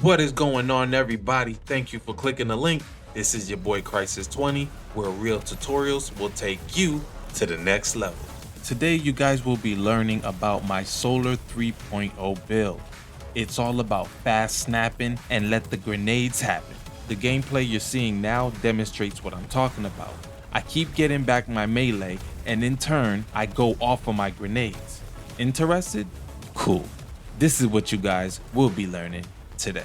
What is going on, everybody? Thank you for clicking the link. This is your boy Crisis 20, where real tutorials will take you to the next level. Today you guys will be learning about my Solar 3.0 build. It's all about fast snapping and let the grenades happen. The gameplay you're seeing now demonstrates what I'm talking about. I keep getting back my melee, and in turn I go off of my grenades. Interested? Cool. This is what you guys will be learning today.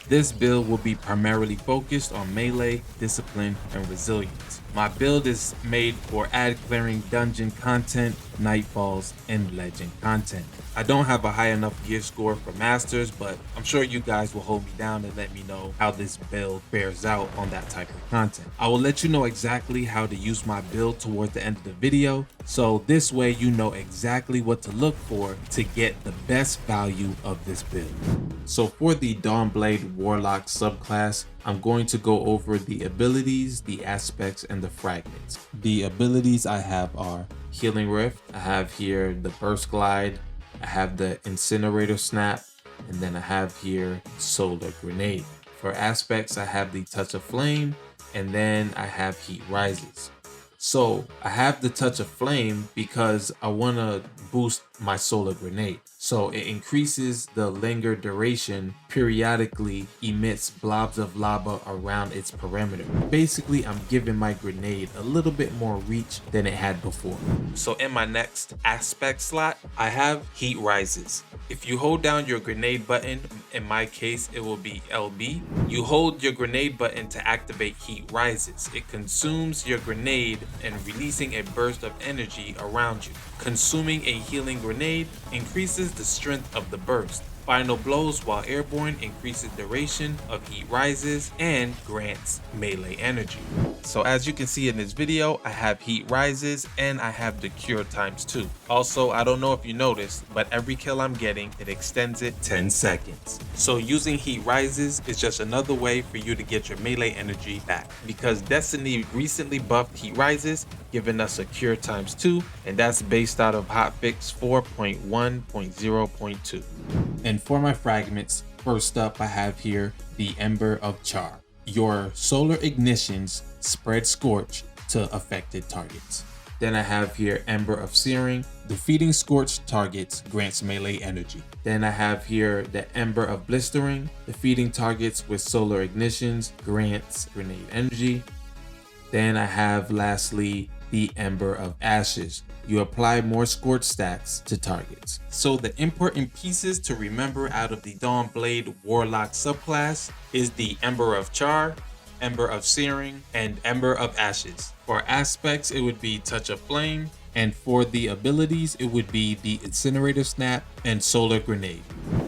This build will be primarily focused on melee, discipline, and resilience. My build is made for ad clearing dungeon content, nightfalls, and legend content. I don't have a high enough gear score for masters, but I'm sure you guys will hold me down and let me know how this build bears out on that type of content. I will let you know exactly how to use my build toward the end of the video, so this way you know exactly what to look for to get the best value of this build. So for the Dawnblade Warlock subclass, I'm going to go over the abilities, the aspects, and the fragments. The abilities I have are Healing Rift, I have here the Burst Glide, I have the Incinerator Snap, and then I have here Solar Grenade. For aspects, I have the Touch of Flame, and then I have Heat Rises. So I have the Touch of Flame because I want to boost my Solar Grenade. So it increases the linger duration, periodically emits blobs of lava around its perimeter. Basically, I'm giving my grenade a little bit more reach than it had before. So in my next aspect slot, I have Heat Rises. If you hold down your grenade button, in my case it will be LB, you hold your grenade button to activate Heat Rises. It consumes your grenade and releasing a burst of energy around you. Consuming a healing grenade increases the strength of the burst. Final blows while airborne increases duration of Heat Rises and grants melee energy. So as you can see in this video, I have Heat Rises and I have the Cure ×2. Also, I don't know if you noticed, but every kill I'm getting, it extends it 10 seconds. So using Heat Rises is just another way for you to get your melee energy back, because Destiny recently buffed Heat Rises, giving us a Cure ×2, and that's based out of hotfix 4.1.0.2. And for my fragments, first up I have here the Ember of Char. Your solar ignitions spread scorch to affected targets. Then I have here Ember of Searing. Defeating scorched targets grants melee energy. Then I have here the Ember of Blistering. Defeating targets with solar ignitions grants grenade energy. Then I have lastly the Ember of Ashes. You apply more scorch stacks to targets. So the important pieces to remember out of the Dawnblade Warlock subclass is the Ember of Char, Ember of Searing, and Ember of Ashes. For aspects, it would be Touch of Flame, and for the abilities, it would be the Incinerator Snap and Solar Grenade.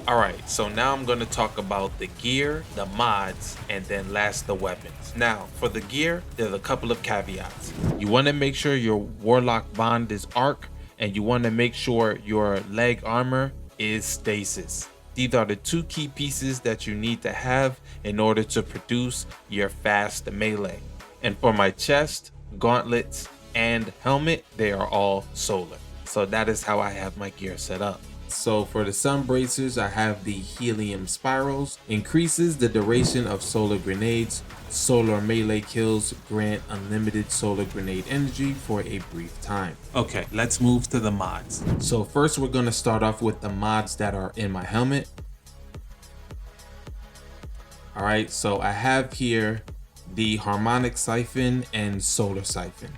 Alright, so now I'm going to talk about the gear, the mods, and then last the weapons. Now, for the gear, there's a couple of caveats. You want to make sure your Warlock Bond is Arc, and you want to make sure your leg armor is Stasis. These are the two key pieces that you need to have in order to produce your fast melee. And for my chest, gauntlets, and helmet, they are all solar. So that is how I have my gear set up. So for the Sunbracers, I have the Helium Spirals. Increases the duration of solar grenades. Solar melee kills grant unlimited solar grenade energy for a brief time. Okay, let's move to the mods. So first we're going to start off with the mods that are in my helmet. Alright, so I have here the Harmonic Siphon and Solar Siphon.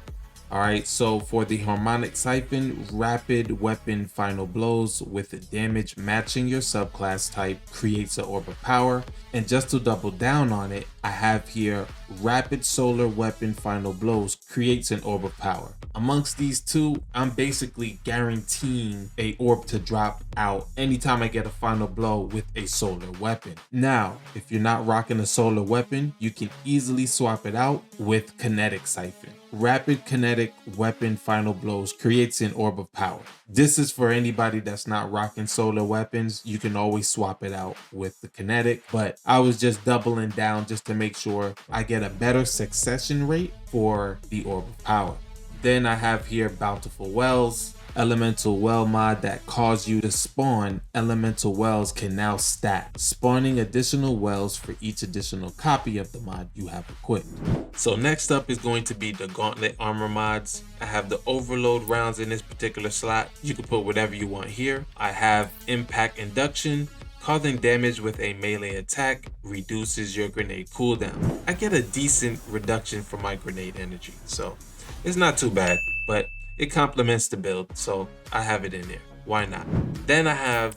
Alright, so for the Harmonic Siphon, rapid weapon final blows with damage matching your subclass type creates an orb of power. And just to double down on it, I have here rapid solar weapon final blows creates an orb of power. Amongst these two, I'm basically guaranteeing a orb to drop out anytime I get a final blow with a solar weapon. Now, if you're not rocking a solar weapon, you can easily swap it out with Kinetic Siphon. Rapid kinetic weapon final blows creates an orb of power. This is for anybody that's not rocking solar weapons. You can always swap it out with the kinetic, but I was just doubling down just to make sure I get a better succession rate for the Orb of Power. Then I have here Bountiful Wells, elemental well mod that cause you to spawn elemental wells can now stack, spawning additional wells for each additional copy of the mod you have equipped. So next up is going to be the Gauntlet armor mods. I have the overload rounds in this particular slot. You can put whatever you want here. I have impact induction. Causing damage with a melee attack reduces your grenade cooldown. I get a decent reduction for my grenade energy, so it's not too bad, but it complements the build, so I have it in there. Why not? Then I have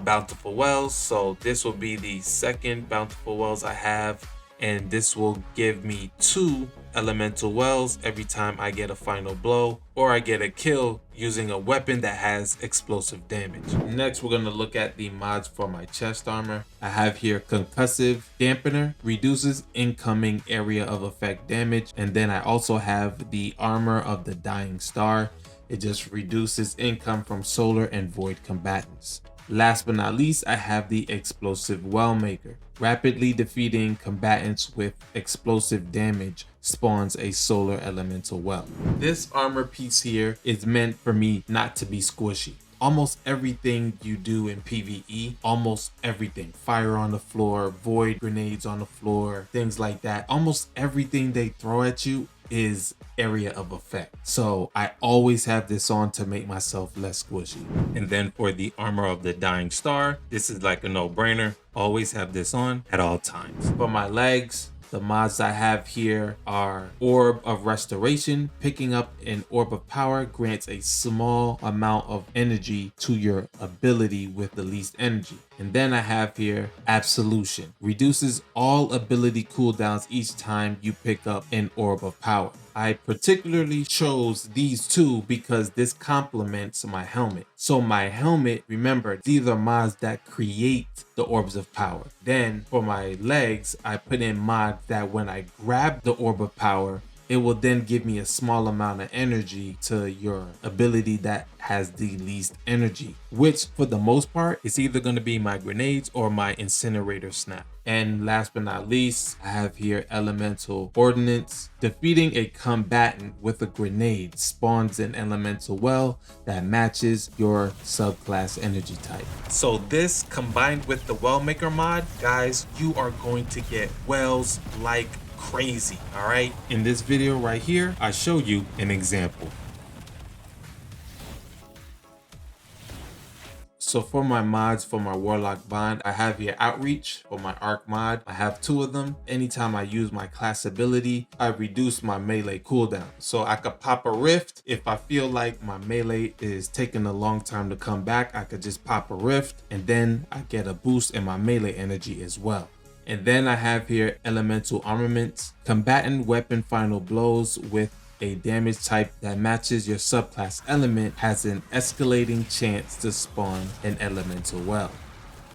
Bountiful Wells, so this will be the second Bountiful Wells I have, and this will give me 2 elemental wells every time I get a final blow or I get a kill using a weapon that has explosive damage. Next, we're going to look at the mods for my chest armor. I have here Concussive Dampener, reduces incoming area of effect damage, and then I also have the Armor of the Dying Star. It just reduces income from solar and void combatants. Last but not least, I have the Explosive Well Maker. Rapidly defeating combatants with explosive damage spawns a solar elemental well. This armor piece here is meant for me not to be squishy. Almost everything you do in PvE, almost everything, fire on the floor, void grenades on the floor, things like that, almost everything they throw at you is area of effect. So I always have this on to make myself less squishy. And then for the Armor of the Dying Star, this is like a no-brainer. Always have this on at all times. For my legs, the mods I have here are Orb of Restoration. Picking up an Orb of Power grants a small amount of energy to your ability with the least energy. And then I have here Absolution. Reduces all ability cooldowns each time you pick up an Orb of Power. I particularly chose these two because this complements my helmet. So my helmet, remember, these are mods that create the Orbs of Power. Then for my legs, I put in mods that when I grab the Orb of Power, it will then give me a small amount of energy to your ability that has the least energy, which for the most part is either going to be my grenades or my incinerator snap. And last but not least, I have here Elemental Ordnance. Defeating a combatant with a grenade spawns an elemental well that matches your subclass energy type. So this combined with the Wellmaker mod, guys, you are going to get wells like crazy. All right, in this video right here, I show you an example. So for my mods for my Warlock Bond, I have here Outreach for my Arc mod. I have 2 of them. Anytime I use my class ability, I reduce my melee cooldown. So I could pop a rift. If I feel like my melee is taking a long time to come back, I could just pop a rift and then I get a boost in my melee energy as well. And then I have here Elemental Armaments. Combatant weapon final blows with a damage type that matches your subclass element has an escalating chance to spawn an elemental well.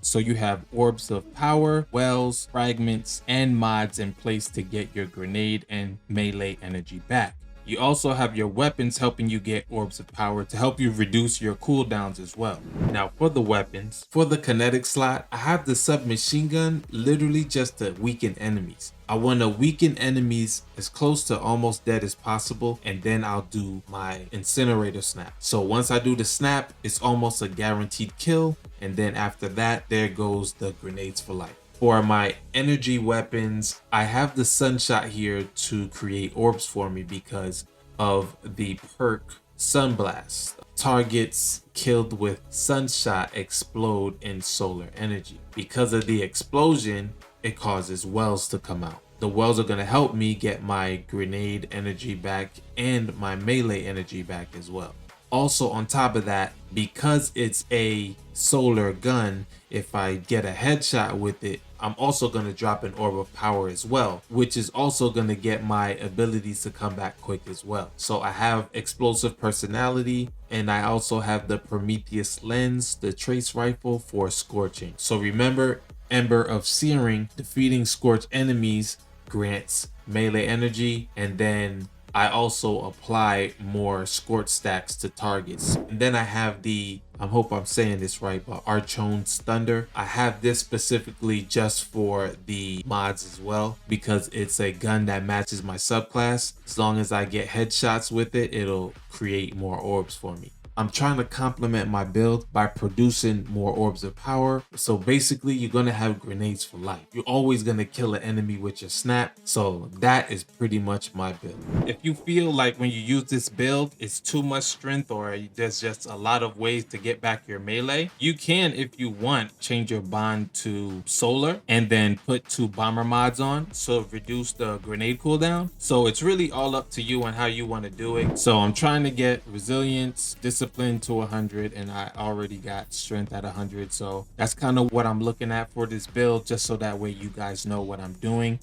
So you have Orbs of Power, wells, fragments, and mods in place to get your grenade and melee energy back. You also have your weapons helping you get Orbs of Power to help you reduce your cooldowns as well. Now for the weapons, for the kinetic slot, I have the submachine gun literally just to weaken enemies. I want to weaken enemies as close to almost dead as possible, and then I'll do my incinerator snap. So once I do the snap, it's almost a guaranteed kill, and then after that, there goes the grenades for life. For my energy weapons, I have the Sunshot here to create orbs for me because of the perk Sunblast. Targets killed with Sunshot explode in solar energy. Because of the explosion, it causes wells to come out. The wells are going to help me get my grenade energy back and my melee energy back as well. Also on top of that, because it's a solar gun, if I get a headshot with it, I'm also going to drop an Orb of Power as well, which is also going to get my abilities to come back quick as well. So I have Explosive Personality, and I also have the Prometheus Lens, the Trace Rifle for Scorching. So remember, Ember of Searing, defeating scorched enemies grants melee energy, and then I also apply more scorch stacks to targets. And then I have the I hope I'm saying this right, but ARCHONS Thunder. I have this specifically just for the mods as well, because it's a gun that matches my subclass. As long as I get headshots with it, it'll create more orbs for me. I'm trying to complement my build by producing more orbs of power. So basically, you're going to have grenades for life. You're always going to kill an enemy with your snap. So that is pretty much my build. If you feel like when you use this build, it's too much strength or there's just a lot of ways to get back your melee, you can, if you want, change your bond to solar and then put 2 bomber mods on. So reduce the grenade cooldown. So it's really all up to you on how you want to do it. So I'm trying to get resilience, discipline to 100, and I already got strength at 100. So that's kind of what I'm looking at for this build, just so that way you guys know what I'm doing.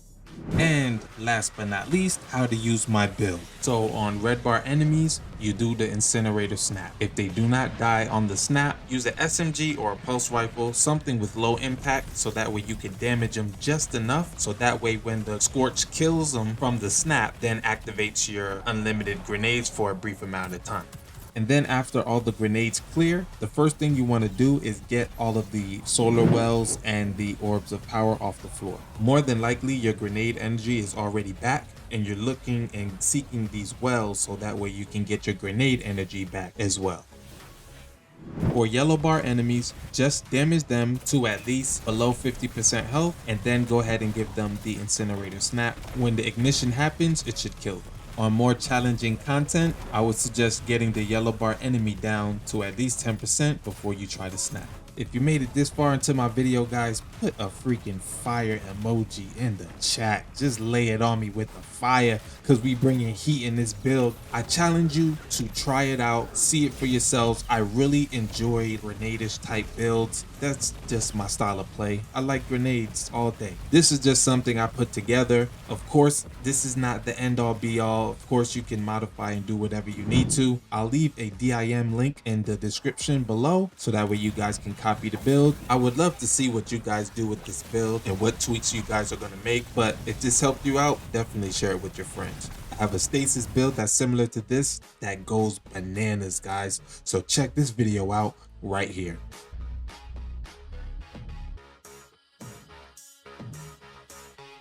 And last but not least, how to use my build. So on red bar enemies, you do the incinerator snap. If they do not die on the snap, use an SMG or a pulse rifle, something with low impact, so that way you can damage them just enough, so that way when the scorch kills them from the snap, then activates your unlimited grenades for a brief amount of time. And then after all the grenades clear, the first thing you want to do is get all of the solar wells and the orbs of power off the floor. More than likely, your grenade energy is already back, and you're looking and seeking these wells so that way you can get your grenade energy back as well. For yellow bar enemies, just damage them to at least below 50% health, and then go ahead and give them the incinerator snap. When the ignition happens, it should kill them. On more challenging content, I would suggest getting the yellow bar enemy down to at least 10% before you try to snap. If you made it this far into my video, guys, put a freaking fire emoji in the chat. Just lay it on me with the fire, because we bringing heat in this build. I challenge you to try it out, see it for yourselves. I really enjoy grenade-ish type builds. That's just my style of play. I like grenades all day. This is just something I put together. Of course, this is not the end all be all. Of course, you can modify and do whatever you need to. I'll leave a DIM link in the description below, so that way you guys can copy the build. I would love to see what you guys do with this build and what tweaks you guys are going to make. But if this helped you out, definitely share it with your friends. I have a stasis build that's similar to this that goes bananas, guys. So check this video out right here.